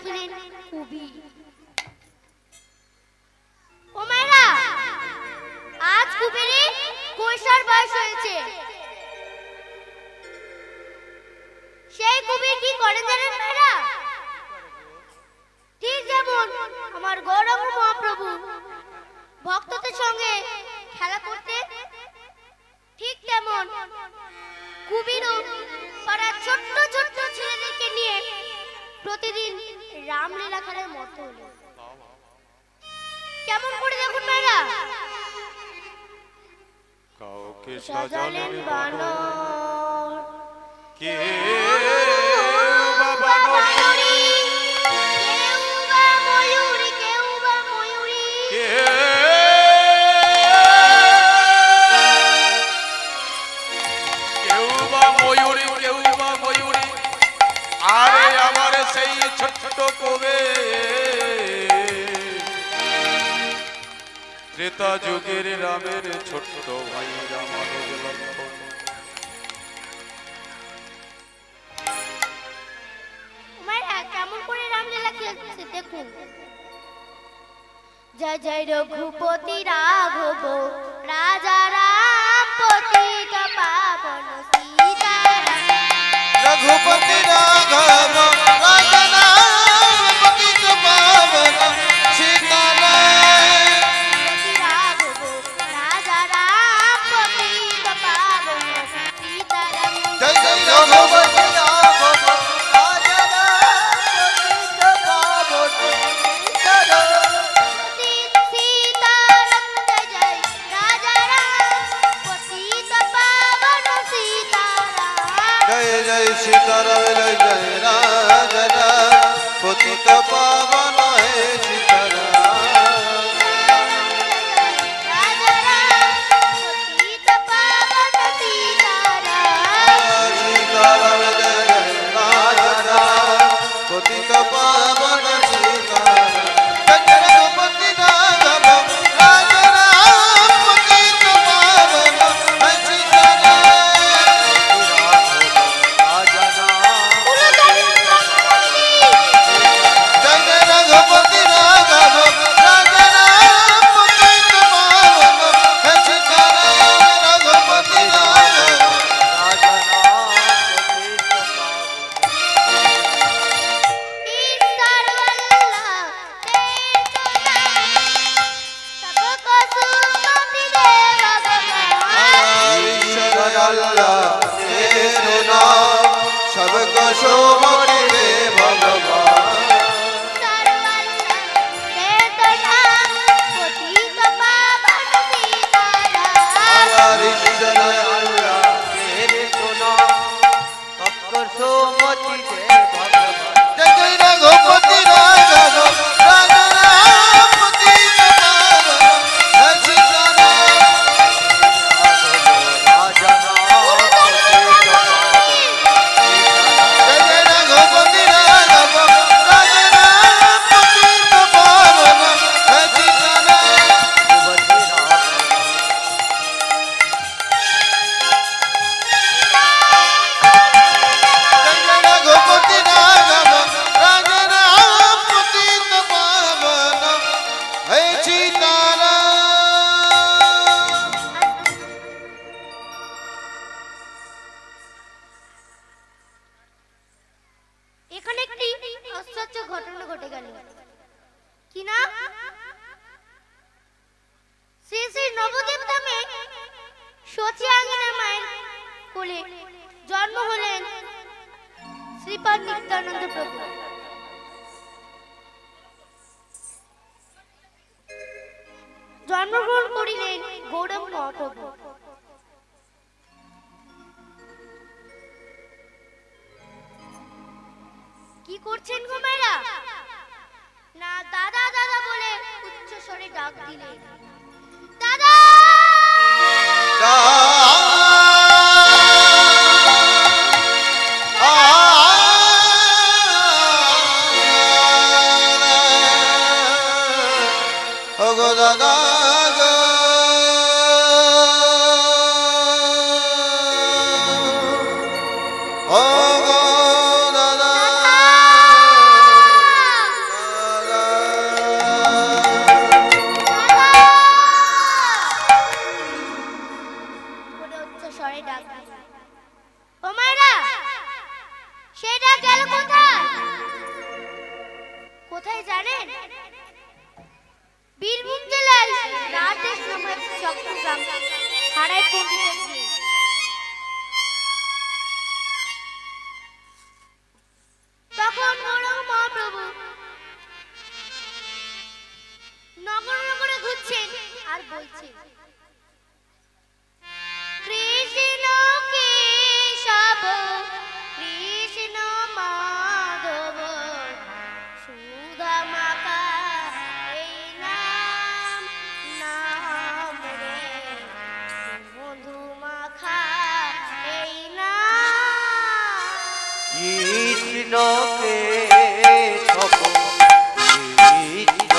রাখিলেন কুবি। ও মায়েরা, আজ কুবেরের কৈশোর বয়স হয়েছে। সেই কুবের কি করেন জানেন মায়েরা? ঠিক যেমন আমার গৌরাঙ্গ মহাপ্রভু ভক্তদের সঙ্গে খেলা করতে, ঠিক তেমন কুবিরও পাড়ার ছোট্ট ছোট্ট ছেলেদেরকে নিয়ে প্রতিদিন রামলীলা খেলার মতো হলো। কেমন করে দেখুন মায়েরা, কাউকে সাজালেন বানর, কে বাবা ময়ূরী, কেউ বা ময়ূরী, কেউ বা ময়ূরী, কেউ বা ময়ূরী, কেউ বা ময়ূরী। আরে আমার সেই ছোট্ট কবে ত্রেতা যুগের রামের ছোট্ট ভাই রামানুজ লক্ষণ। মায়েরা কেমন করে রামলীলা খেলছে দেখুন। জয় জয় রঘুপতি রাঘব রাজা রাম পতিত পাবন সীতারাম। রঘুপতি রাঘব রাজা রাম পতিত পাবন সীতারাম। রাঘব রাজা রাম পতিত পাবন সীতারাম। জয় জয় রঘুপতি রাঘব রাজা রাম পতিত পাবন সীতারাম। সীতারাম জয় জয় রাজা রাম পতিত পাবন সীতারাম। জয় জয় সীতারাম, জয় জয় রাজা রাম পতিত পাবন হে সীতারাম। রাজা রাম পতিত পাবন সীতারাম। সীতারাম জয় জয় রাজা রাম পতিত পাবন সীতারাম। জয় রঘুপতি রাঘব রাজা রাম পতিত পাবন হে সীতারাম। রাজা রাম জয় জয় রঘুপতি রাঘব রাজা রাম পতিত পাবন হে সীতারাম। রঘুপতি রাঘব রাজা রাম পতিত পাবন। ईश्वर अल्लाह तेरे तो नाम सबको सुमति दे भगवान। ईश्वर अल्लाह तेरो नाम सबको शोभति दे भगवान। ईश्वर अल्लाह तेरे तो नाम पतित पावन सीताराम। ईश्वर अल्लाह तेरो नाम सबको शोभति दे भगवान। जय जय रघुपति राघव राजा राम पतित पावन हे सीताराम। राजा राम पतित पावन। जय जय रघुपति राघव राजा राम पतित पावन हे এখানে একটি আশ্চর্য ঘটনা ঘটে গেল। কি না, শ্রী শ্রী নবদ্বীপ ধামে সচি আঙ্গিনা মায়ের কোলে জন্ম হলেন শ্রীপাদ নিত্যানন্দ প্রভু। জন্মগ্রহণ করিলেন গৌরাঙ্গ মহাপ্রভু। কি করছেন গো মায়েরা? না দাদা দাদা বলে উচ্চ স্বরে ডাক দিলেন, দাদা বলছে কৃষ্ণ কেশব কৃষ্ণ মাধব সুধা মাখা এই নাম নাম রে মধু মাখা এই নাম কৃষ্ণ কেশব কৃষ্ণ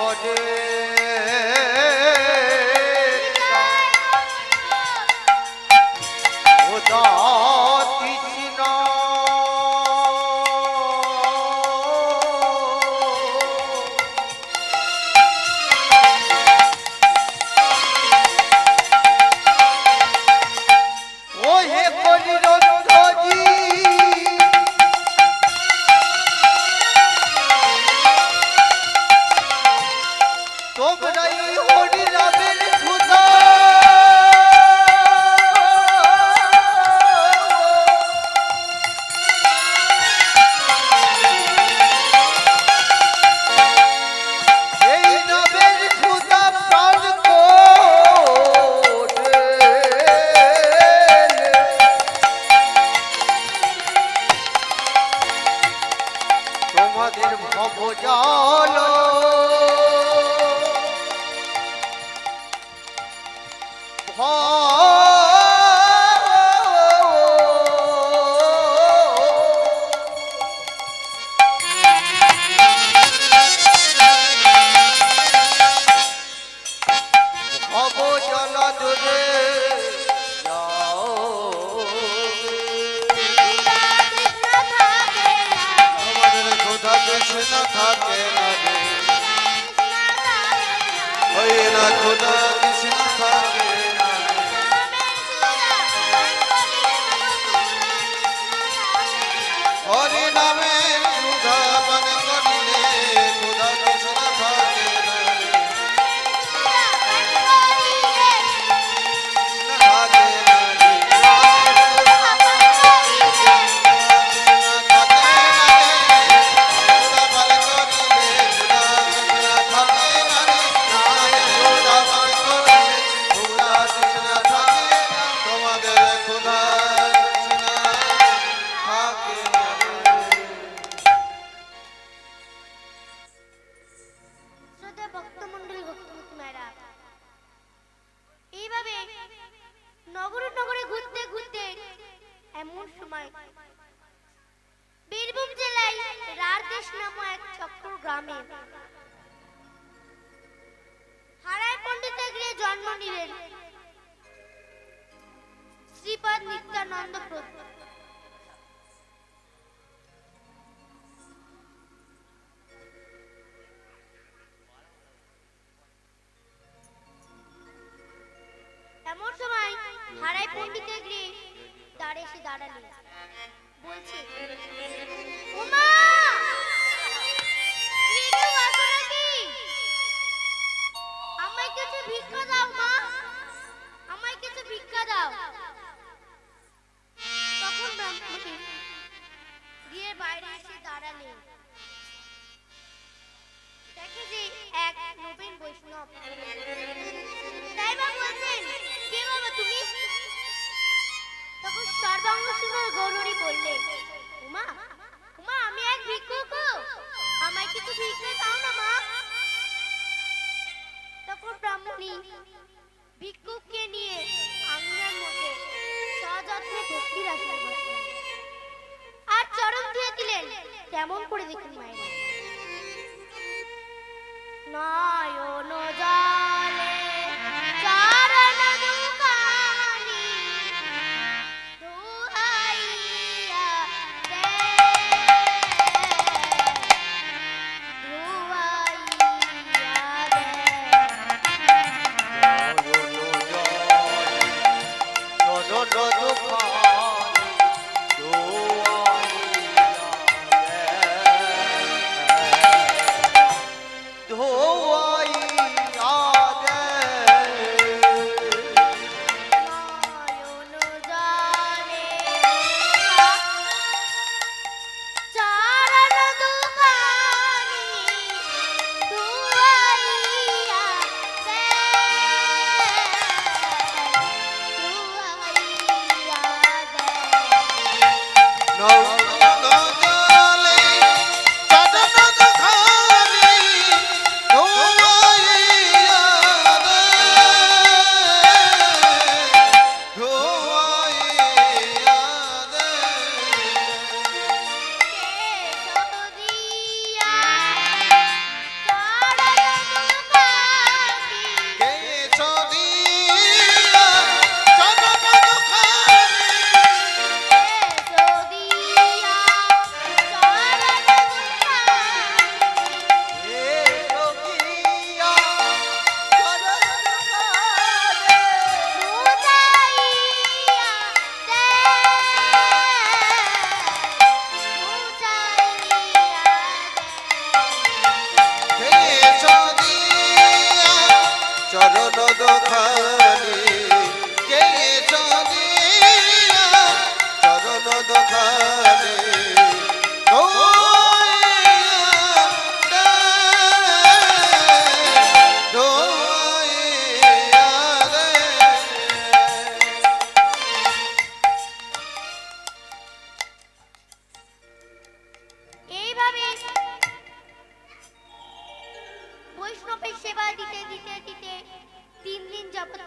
করে খোদা কৃষ্ণ ও হে পরিরঞ্জি তোমরাই হরি রামের সুধা এই নামের সুধা প্রাণ কোটে তোমাদের ভবজাল ভবজল দূরে যাও আমাদের খোদা কৃষ্ণ থাকে না রে ওই না খোদা কৃষ্ণ থাকে না রে হরি নামে সুধা পান করিলে খোদা কৃষ্ণ থাকে না রে থাকে না রে শ্রদ্ধেয় ভক্তমণ্ডলী ভক্তমতী মায়েরা, এইভাবে নগরে নগরে ঘুরতে ঘুরতে এমন সময় বীরভূম জেলায় রারদেশ নামক এক চক্র গ্রামে হারায় পণ্ডিতের গৃহে জন্ম নিলেন শ্রীপাদ নিত্যানন্দ প্রভু। এমন সময় হারায় পণ্ডিতের গৃহে দ্বারে এসে দাঁড়ালেন, বলছে উমা কেউ আছো নাকি? আমায় কিছু ভিক্ষা দাও মা, আমায় কিছু ভিক্ষা দাও। তখন ব্রাহ্মণী গৃহের বাইরে এসে দাঁড়ালেন, দেখে যে এক নবীন বৈষ্ণব। তাই বা বলছেন কে বাবা তুমি? তখন সর্বাঙ্গ সুন্দর গৌরী বললেন উমা উমা আমি এক ভিক্ষুক, আমায় কিছু ভিক্ষা দাও না মা। তখন ব্রাহ্মণী ভিক্ষুককে নিয়ে আঙ্গিনার মধ্যে সযত্নে ভক্তির আসনে বসলেন আর চরণ ধুয়ে দিলেন। কেমন করে দেখুন মায়েরা, নয়ন জলে চরণ দুখানি ধুয়াইয়া দে, ধুয়াইয়া দে। ধোয়াইয়া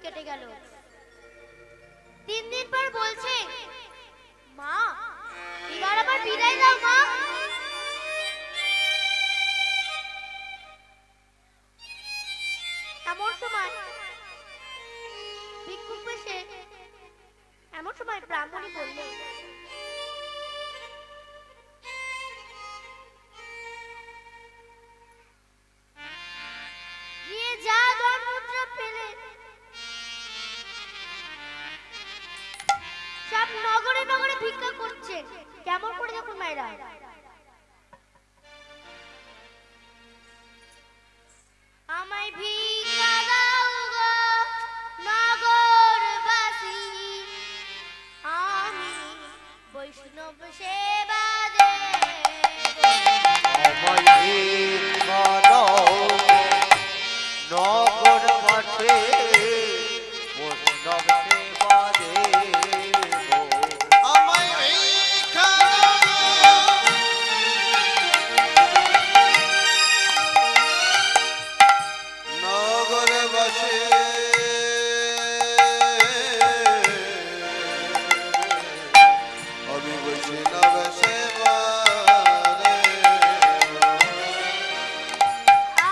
কেটে গেল। 3 দিন পর বলছে, মা এবার আবার বিদায় দাও মা। এমন সময় ব্রাহ্মণী বললে, গিয়ে যা ধর্মমুদ্রা পেলে সব নগরে নগরে ভিক্ষা করছে। কেমন করে দেখুন মায়েরা, আমায় ভিক্ষা দাও গো নগরবাসী, আমি বৈষ্ণব সেবা দেব। আমায় ভিক্ষা দাও নগরবাসী, বৈষ্ণব সেবা দেব। আমায় ভিক্ষা নগরবাসী, আমি বৈষ্ণব সেবা দেব।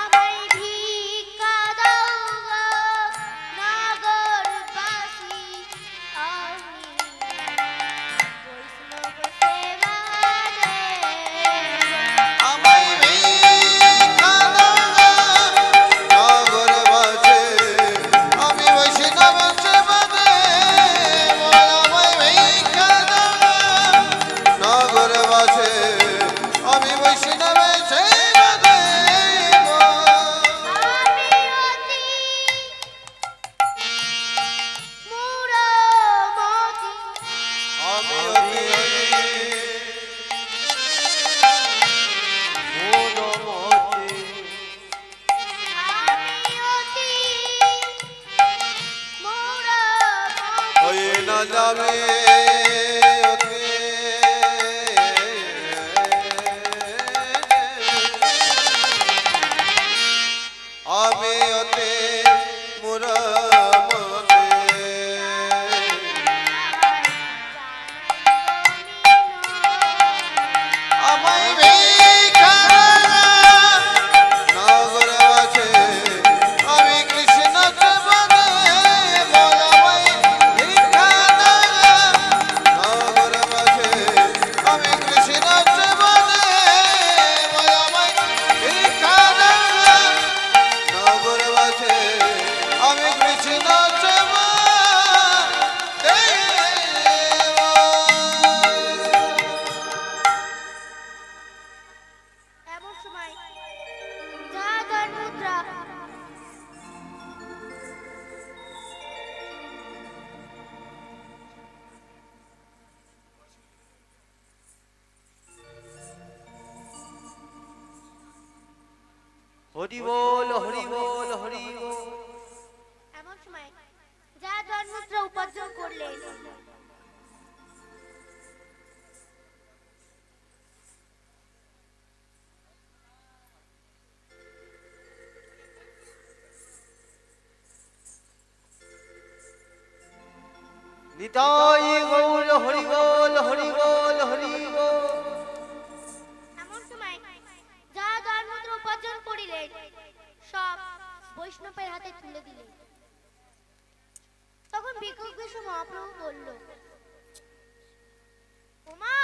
আমায় ভিক্ষা দাও গো নগরবাসী, আমি বৈষ্ণব সেবা দেব। আমায় ভিক্ষা দাও নগরবাসী, আমি বৈষ্ণব সেবা দেব। আমায় ভিক্ষা দাও নগরবাসী, আমি বৈষ্ণব সেবা দেব। আমি অতি মূঢ়মতি, আমি অতি মূঢ়মতি, আমি অতি মূঢ়মতি, হয়ে না যাবে অতি। আমি অতি মুরামতে, আমায় ভিক্ষা নগরবাসী, আমি কৃষ্ণ সেবা দেব। আমায় ভিক্ষা নগরবাসী, আমি কৃষ্ণ সেবা দেব। আমায় ভিক্ষা নগরবাসী, আমি কৃষ্ণ সেবা দেব। এমন সময় যা ধর্মমুদ্রা হরি বল হরি বল হরি বল। এমন সময় যা ধর্মমুদ্রা উপার্জন করলেন, নিতাই গৌর হরি বল হরি বল হরি বল। এমন সময় যা ধর্মমুদ্রা উপার্জন করিলেন সব বৈষ্ণবের হাতে তুলে দিলেন। তখন ভিক্ষুক বিষ্ণু মহাপ্রভু বলল, ওমা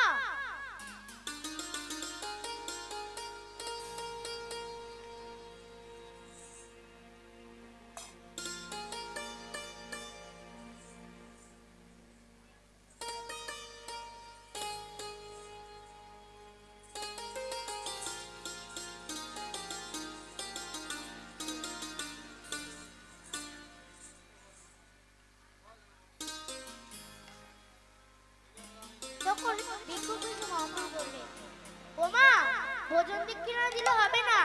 তখন ভিক্ষুক বিষ্ণু মহাপ্রভু বললেন, ওমা ভোজন দক্ষিণা দিলে হবে না,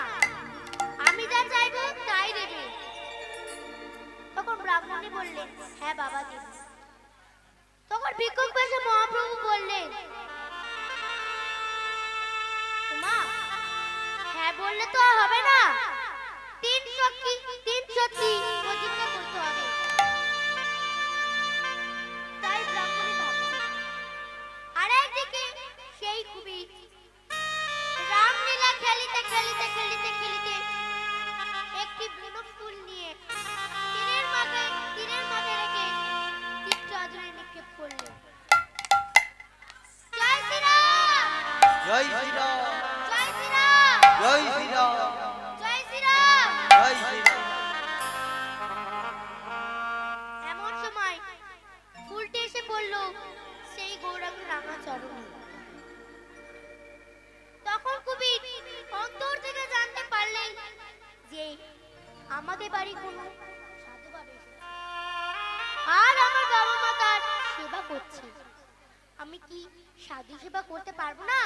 আমি যা চাইবো তাই দেবে। তখন ব্রাহ্মণী বললেন, হ্যাঁ বাবা দেব। তখন ভিক্ষুক বিষ্ণু মহাপ্রভু বললেন, ওমা হ্যাঁ বললে তো আর হবে না, 3 সত্যি প্রতিজ্ঞা করতে হবে। শ্রীরাম জয় শ্রীরাম জয় শ্রীরাম জয় শ্রীরাম। জয় শ্রীরাম। এমন সময় উল্টে এসে পড়ল সেই গৌরাঙ্গ রাঙা চরণে। তখন কুবির অন্তর থেকে জানতে পারলেন যে আমাদের বাড়ি কোনো সাধু বাবা এসেছে আর আমার বাবা মা তার সেবা করছে। আমি কি সাধু সেবা করতে পারবো না?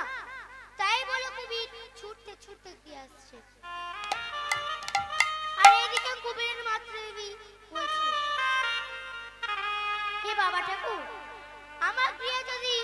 তাই বলে কুবির ছুটতে ছুটতে দিয়ে আসছে। আর এদিকে কুবিরের মাতৃদেবী বলছে, হে বাবা ঠাকুর, আমার গৃহে যদি